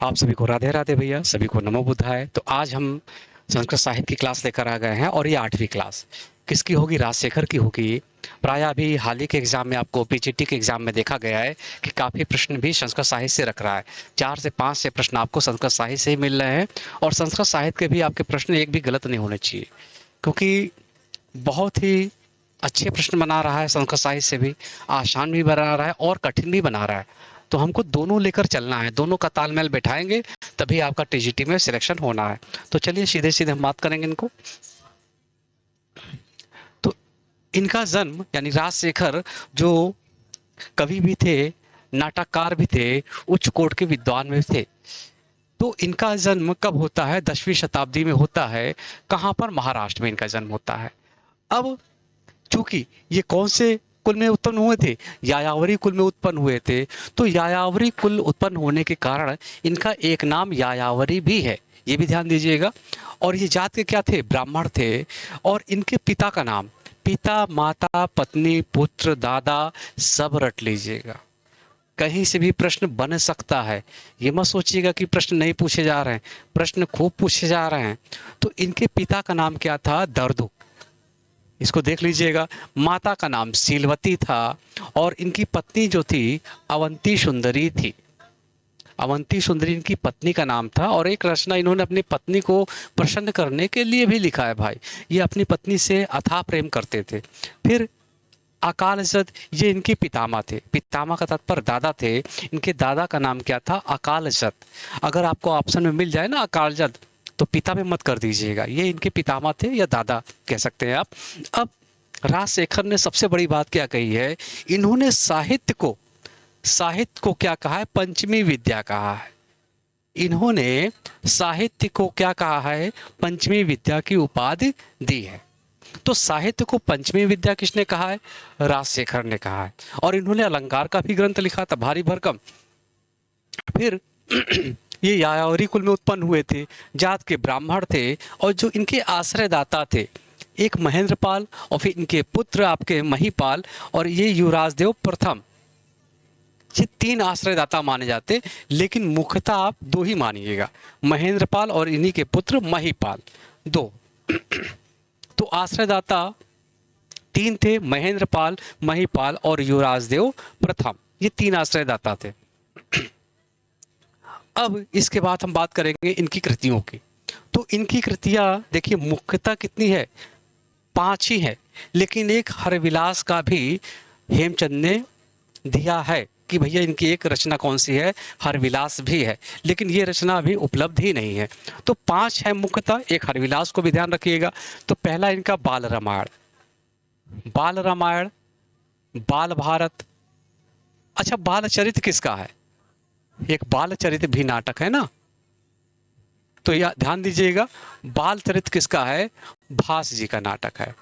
आप सभी को राधे राधे भैया, सभी को नमो बुद्धाय। तो आज हम संस्कृत साहित्य की क्लास लेकर आ गए हैं और ये 8वीं क्लास किसकी होगी? राजशेखर की होगी। प्राय अभी हाल ही के एग्जाम में आपको पीजीटी के एग्जाम में देखा गया है कि काफी प्रश्न भी संस्कृत साहित्य से रख रहा है। 4 से 5 से प्रश्न आपको संस्कृत साहित्य से ही मिल रहे हैं और संस्कृत साहित्य के भी आपके प्रश्न एक भी गलत नहीं होने चाहिए, क्योंकि बहुत ही अच्छे प्रश्न बना रहा है संस्कृत साहित्य से भी, आसान भी बना रहा है और कठिन भी बना रहा है। तो हमको दोनों लेकर चलना है, दोनों का तालमेल बैठाएंगे तभी आपका टीजीटी में सिलेक्शन होना है। तो चलिए सीधे सीधे हम बात करेंगे इनको। तो इनका जन्म यानी राजशेखर जो कवि भी थे, नाटककार भी थे, उच्च कोटि के विद्वान भी थे। तो इनका जन्म कब होता है? 10वीं शताब्दी में होता है। कहाँ पर? महाराष्ट्र में इनका जन्म होता है। अब चूंकि ये कौन से कुल में उत्पन्न हुए थे? यायावरी कुल में उत्पन्न हुए थे। तो यायावरी कुल उत्पन्न होने के कारण इनका एक नाम यायावरी भी है, ये भी ध्यान दीजिएगा। और ये जात के क्या थे? ब्राह्मण थे। और इनके पिता का नाम, पिता माता पत्नी पुत्र दादा सब रट लीजिएगा। कहीं से भी प्रश्न बन सकता है, ये मत सोचिएगा कि प्रश्न नहीं पूछे जा रहे हैं, प्रश्न खूब पूछे जा रहे हैं। तो इनके पिता का नाम क्या था? दर्दु, इसको देख लीजिएगा। माता का नाम शीलवती था और इनकी पत्नी जो थी अवंती सुंदरी थी। अवंती सुंदरी इनकी पत्नी का नाम था। और एक रचना इन्होंने अपनी पत्नी को प्रसन्न करने के लिए भी लिखा है भाई। ये अपनी पत्नी से अथाह प्रेम करते थे। फिर अकालजद, ये इनके पितामह थे। पितामह का तात्पर्य दादा थे। इनके दादा का नाम क्या था? अकालजद। अगर आपको ऑप्शन में मिल जाए ना अकालजद, तो पिता में मत कर दीजिएगा, ये इनके पितामह थे या दादा कह सकते हैं आप। अब राजशेखर ने सबसे बड़ी बात क्या कही है? इन्होंने साहित्य को क्या कहा है? पंचमी विद्या कहा है। इन्होंने साहित्य को क्या कहा है? पंचमी विद्या की उपाधि दी है। तो साहित्य को पंचमी विद्या किसने कहा है? राजशेखर ने कहा है। और इन्होंने अलंकार का भी ग्रंथ लिखा था, भारी भरकम। फिर ये यायावरी कुल में उत्पन्न हुए थे, जात के ब्राह्मण थे। और जो इनके आश्रयदाता थे, एक महेंद्रपाल और फिर इनके पुत्र आपके महीपाल और ये युवराजदेव प्रथम, ये 3 आश्रयदाता माने जाते। लेकिन मुख्यतः आप 2 ही मानिएगा, महेंद्रपाल और इन्हीं के पुत्र महीपाल, 2। तो आश्रयदाता 3 थे, महेंद्रपाल, महीपाल और युवराजदेव प्रथम, ये 3 आश्रयदाता थे। अब इसके बाद हम बात करेंगे इनकी कृतियों की। तो इनकी कृतियां देखिए मुख्यतः कितनी है? 5 ही है। लेकिन एक हरविलास का भी हेमचंद ने दिया है कि भैया इनकी एक रचना कौन सी है? हरविलास भी है, लेकिन ये रचना अभी उपलब्ध ही नहीं है। तो 5 है मुख्यतः, एक हरविलास को भी ध्यान रखिएगा। तो पहला इनका बाल रामायण, बाल रामायण, बाल भारत। अच्छा, बाल चरित किसका है? एक बाल चरित भी नाटक है ना, तो यह ध्यान दीजिएगा। बाल चरित किसका है? भास जी का नाटक है।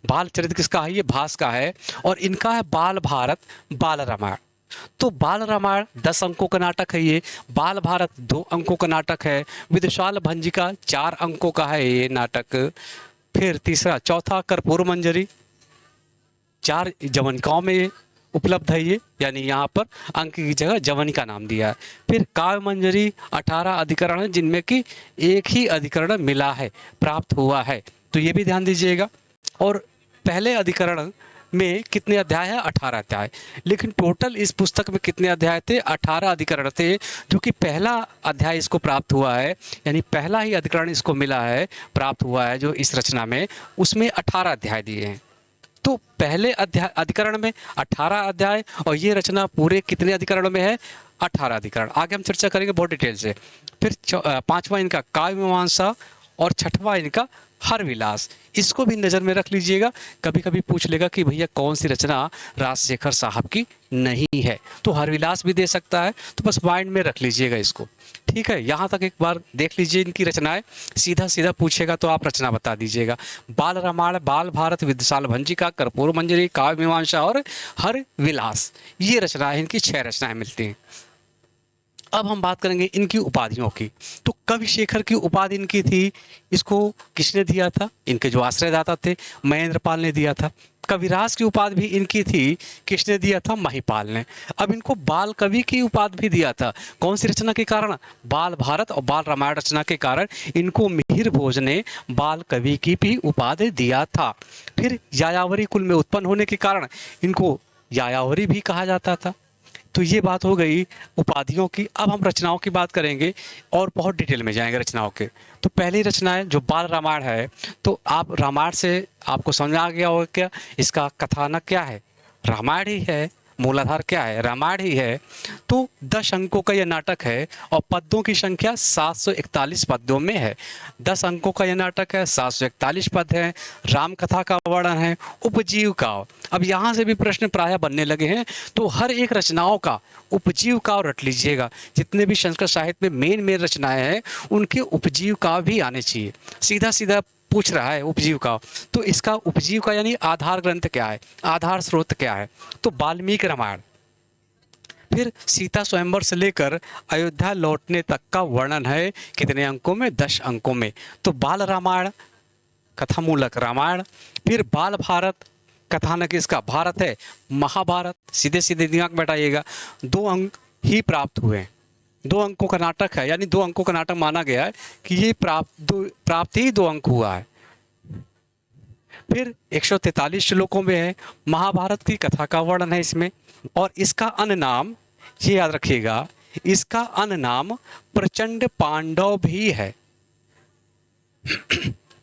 बाल चरित किसका है? ये भास का है। और इनका है बाल भारत, बाल रामायण। तो बाल रामायण 10 अंकों का नाटक है ये, बाल भारत 2 अंकों का नाटक है, विदुषाल भंजिका 4 अंकों का है ये नाटक। फिर तीसरा, चौथा कर्पूर मंजरी 4 जवनिकाओं में ये उपलब्ध है ये, यानी यहाँ पर अंक की जगह जवनिका नाम दिया है। फिर काव्य मंजरी 18 अधिकरण है, जिनमें कि एक ही अधिकरण मिला है, प्राप्त हुआ है, तो ये भी ध्यान दीजिएगा। और पहले अधिकरण में कितने अध्याय है? 18 अध्याय। लेकिन टोटल इस पुस्तक में कितने अध्याय थे? 18 अधिकरण थे। जो कि पहला अध्याय इसको प्राप्त हुआ है, यानी पहला ही अधिकरण इसको मिला है, प्राप्त हुआ है जो इस रचना में, उसमें 18 अध्याय दिए हैं। तो पहले अध्याय अधिकरण में 18 अध्याय, और ये रचना पूरे कितने अधिकरण में है? 18 अधिकरण। आगे हम चर्चा करेंगे बहुत डिटेल से। फिर 5वां इनका काव्य मीमांसा और 6वां इनका हर विलास। इसको भी नज़र में रख लीजिएगा, कभी कभी पूछ लेगा कि भैया कौन सी रचना राजशेखर साहब की नहीं है, तो हर विलास भी दे सकता है, तो बस माइंड में रख लीजिएगा इसको। ठीक है, यहाँ तक एक बार देख लीजिए इनकी रचनाएं। सीधा सीधा पूछेगा तो आप रचना बता दीजिएगा। बाल रामायण, बाल भारत, विद्यासाल भंजिका, कर्पूर मंजरी, काव्य मीमांसा और हर विलास, ये रचनाएं, इनकी 6 रचनाएं मिलती हैं। अब हम बात करेंगे इनकी उपाधियों की। तो कवि शेखर की उपाधि इनकी थी, इसको किसने दिया था? इनके जो आश्रयदाता थे महेंद्रपाल ने दिया था। कविराज की उपाधि भी इनकी थी, किसने दिया था? महिपाल ने। अब इनको बाल कवि की उपाधि भी दिया था, कौन सी रचना के कारण? बाल भारत और बाल रामायण रचना के कारण इनको मिहिर भोज ने बाल कवि की भी उपाधि दिया था। फिर यायावरी कुल में उत्पन्न होने के कारण इनको यायावरी भी कहा जाता था। तो ये बात हो गई उपाधियों की। अब हम रचनाओं की बात करेंगे और बहुत डिटेल में जाएंगे रचनाओं के। तो पहली रचना है जो बाल रामायण है। तो आप रामायण से आपको समझ आ गया होगा क्या इसका कथानक क्या है? रामायण ही है, मूलाधार क्या है? रामायण ही है। तो 10 अंकों का यह नाटक है और पद्यों की संख्या 741 पद्यों में है। 10 अंकों का यह नाटक है, 741 पद हैं। राम कथा का वर्णन है, उपजीविका। अब यहाँ से भी प्रश्न प्रायः बनने लगे हैं, तो हर एक रचनाओं का उपजीविका रट लीजिएगा। जितने भी संस्कृत साहित्य में मेन मेन रचनाएं हैं उनके उपजीविका भी आने चाहिए। सीधा सीधा पूछ रहा है उपजीविका, तो इसका उपजीविका यानी आधार ग्रंथ क्या है, आधार स्रोत क्या है? तो वाल्मीकि रामायण। फिर सीता स्वयंवर से लेकर अयोध्या लौटने तक का वर्णन है, कितने अंकों में? 10 अंकों में। तो बाल रामायण कथामूलक रामायण। फिर बाल भारत, कथानक इसका भारत है, महाभारत। सीधे सीधे दिमाग बैठाइएगा, 2 अंक ही प्राप्त हुए हैं। 2 अंकों का नाटक है, यानी 2 अंकों का नाटक माना गया है कि ये प्राप्त ही 2 अंक हुआ है। फिर 143 श्लोकों में है, महाभारत की कथा का वर्णन है इसमें। और इसका अन्य नाम, ये याद रखिएगा, इसका अन्य नाम प्रचंड पांडव भी है।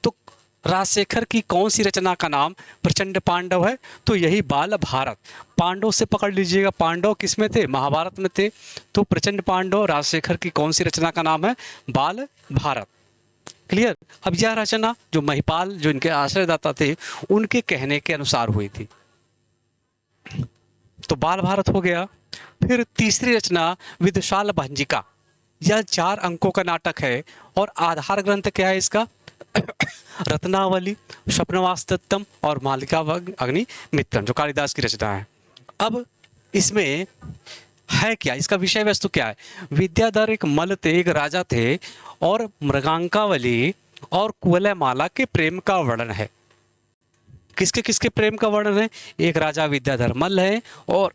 तो राजशेखर की कौन सी रचना का नाम प्रचंड पांडव है? तो यही बाल भारत। पांडव से पकड़ लीजिएगा, पांडव किस में थे? महाभारत में थे। तो प्रचंड पांडव राजशेखर की कौन सी रचना का नाम है? बाल भारत। क्लियर? अब यह रचना जो महिपाल, जो इनके आश्रयदाता थे, उनके कहने के अनुसार हुई थी। तो बाल भारत हो गया। फिर तीसरी रचना विदुषाल भंजिका। यह 4 अंकों का नाटक है और आधार ग्रंथ क्या है इसका? रत्नावली, स्वप्नवास दत्तम और मालिका अग्नि मित्रम, जो कालिदास की रचना है। अब इसमें है क्या, इसका विषय वस्तु क्या है? विद्याधर एक मल्ल थे, एक राजा थे, और मृगांकावली और कुवलयमाला के प्रेम का वर्णन है। किसके किसके प्रेम का वर्णन है? एक राजा विद्याधर मल्ल है और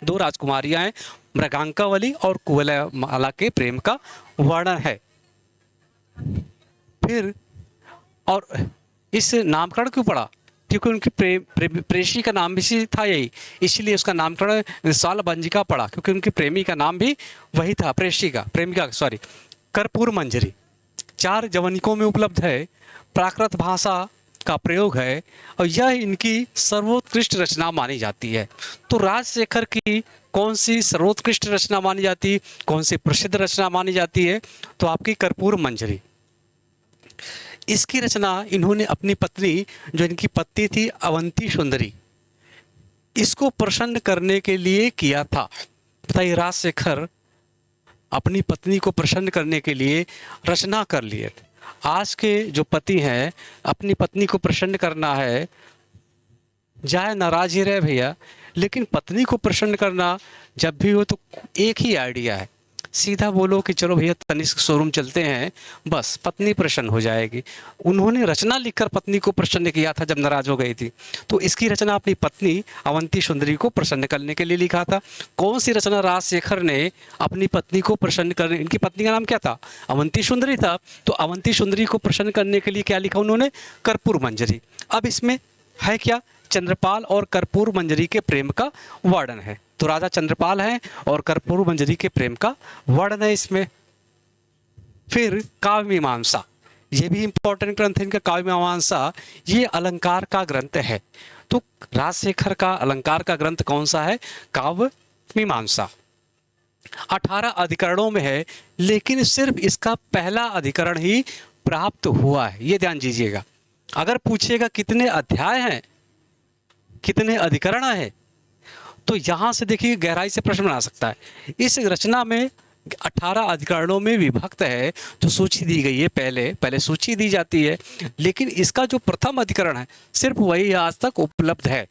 2 राजकुमारियां हैं, मृगांकावली और कुवलयमाला के प्रेम का वर्णन है। फिर और इस नामकरण क्यों पड़ा? क्योंकि उनकी प्रेषी का नाम भी था यही, इसलिए उसका नामकरण विशाल भंजिका पड़ा, क्योंकि उनकी प्रेमी का नाम भी वही था, प्रेषी का, प्रेमिका सॉरी। कर्पूर मंजरी 4 जवनिकों में उपलब्ध है, प्राकृत भाषा का प्रयोग है और यह इनकी सर्वोत्कृष्ट रचना मानी जाती है। तो राजशेखर की कौन सी सर्वोत्कृष्ट रचना मानी जाती है, कौन सी प्रसिद्ध रचना मानी जाती है? तो आपकी कर्पूर मंजरी। इसकी रचना इन्होंने अपनी पत्नी, जो इनकी पत्नी थी अवंती सुंदरी, इसको प्रसन्न करने के लिए किया था। बताइए, राजशेखर अपनी पत्नी को प्रसन्न करने के लिए रचना कर लिए थे। आज के जो पति हैं, अपनी पत्नी को प्रसन्न करना है, चाहे नाराज ही रहे भैया, लेकिन पत्नी को प्रसन्न करना जब भी हो तो एक ही आइडिया है, सीधा बोलो कि चलो भैया तनिष्क शोरूम चलते हैं, बस पत्नी प्रसन्न हो जाएगी। उन्होंने रचना लिखकर पत्नी को प्रसन्न किया था जब नाराज हो गई थी। तो इसकी रचना अपनी पत्नी अवंती सुंदरी को प्रसन्न करने के लिए लिखा था। कौन सी रचना राजशेखर ने अपनी पत्नी को प्रसन्न करने, इनकी पत्नी का नाम क्या था? अवंती सुंदरी था। तो अवंती सुंदरी को प्रसन्न करने के लिए क्या लिखा उन्होंने? कर्पूर मंजरी। अब इसमें है क्या? चंद्रपाल और कर्पूर मंजरी के प्रेम का वर्णन है। तो राजा चंद्रपाल है और कर्पूर मंजरी के प्रेम का वर्णन है इसमें। फिर काव्य मीमांसा, ये भी इंपॉर्टेंट ग्रंथ है इनका। काव्य मीमांसा ये अलंकार का ग्रंथ है। तो राजशेखर का अलंकार का ग्रंथ कौन सा है? काव्य मीमांसा। 18 अधिकरणों में है, लेकिन सिर्फ इसका पहला अधिकरण ही प्राप्त हुआ है, ये ध्यान दीजिएगा। अगर पूछेगा कितने अध्याय हैं, कितने अधिकरण है, तो यहां से देखिए गहराई से प्रश्न बना सकता है। इस रचना में 18 अधिकरणों में विभक्त है, जो सूची दी गई है, पहले सूची दी जाती है, लेकिन इसका जो प्रथम अधिकरण है सिर्फ वही आज तक उपलब्ध है।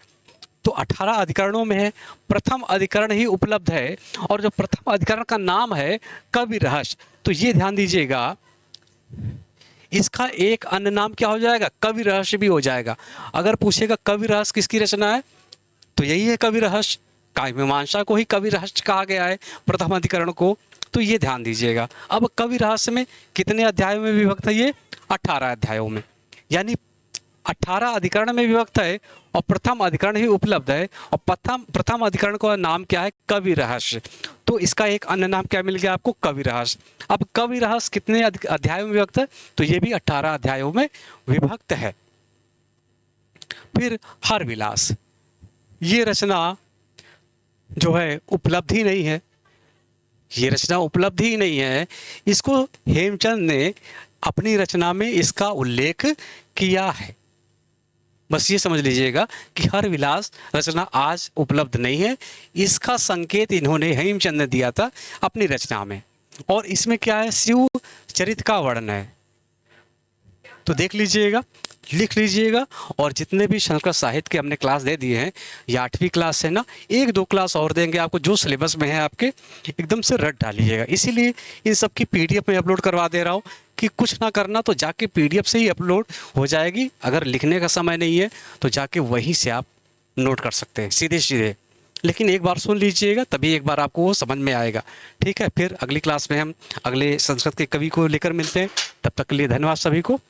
तो 18 अधिकरणों में प्रथम अधिकरण ही उपलब्ध है, और जो प्रथम अधिकरण का नाम है कवि रहस्य, तो ये ध्यान दीजिएगा, इसका एक अन्य नाम क्या हो जाएगा, कवि रहस्य भी हो जाएगा। अगर पूछेगा कवि रहस्य किसकी रचना है, तो यही है कवि रहस्य। काव्यमीमांसा को ही कवि रहस्य कहा गया है, प्रथम अधिकरण को। तो ये ध्यान दीजिएगा। अब कवि रहस्य में कितने अध्यायों में विभक्त है, ये 18 अध्यायों में, यानी 18 अधिकरण में विभक्त है, और प्रथम अधिकरण ही उपलब्ध है, और प्रथम अधिकरण का नाम क्या है, कवि रहस्य। तो इसका एक अन्य नाम क्या मिल गया आपको, कवि रहस्य। अब कवि रहस्य कितने अध्यायों में विभक्त है, तो ये भी 18 अध्यायों में विभक्त है। फिर हर विलास, ये रचना जो है उपलब्ध ही नहीं है, ये रचना उपलब्ध ही नहीं है। इसको हेमचंद ने अपनी रचना में इसका उल्लेख किया है। बस ये समझ लीजिएगा कि हर विलास रचना आज उपलब्ध नहीं है, इसका संकेत इन्होंने हेमचंद ने दिया था अपनी रचना में। और इसमें क्या है, शिव चरित का वर्णन है। तो देख लीजिएगा, लिख लीजिएगा। और जितने भी संस्कृत साहित्य के हमने क्लास दे दिए हैं, ये 8वीं क्लास है ना, 1-2 क्लास और देंगे आपको, जो सिलेबस में है आपके एकदम से रट डालिएगा। इसीलिए इन सब की पीडीएफ में अपलोड करवा दे रहा हूँ कि कुछ ना करना तो जाके पीडीएफ से ही अपलोड हो जाएगी। अगर लिखने का समय नहीं है तो जाके वहीं से आप नोट कर सकते हैं सीधे सीधे। लेकिन एक बार सुन लीजिएगा, तभी एक बार आपको वो समझ में आएगा। ठीक है, फिर अगली क्लास में हम अगले संस्कृत के कवि को लेकर मिलते हैं। तब तक के लिए धन्यवाद सभी को।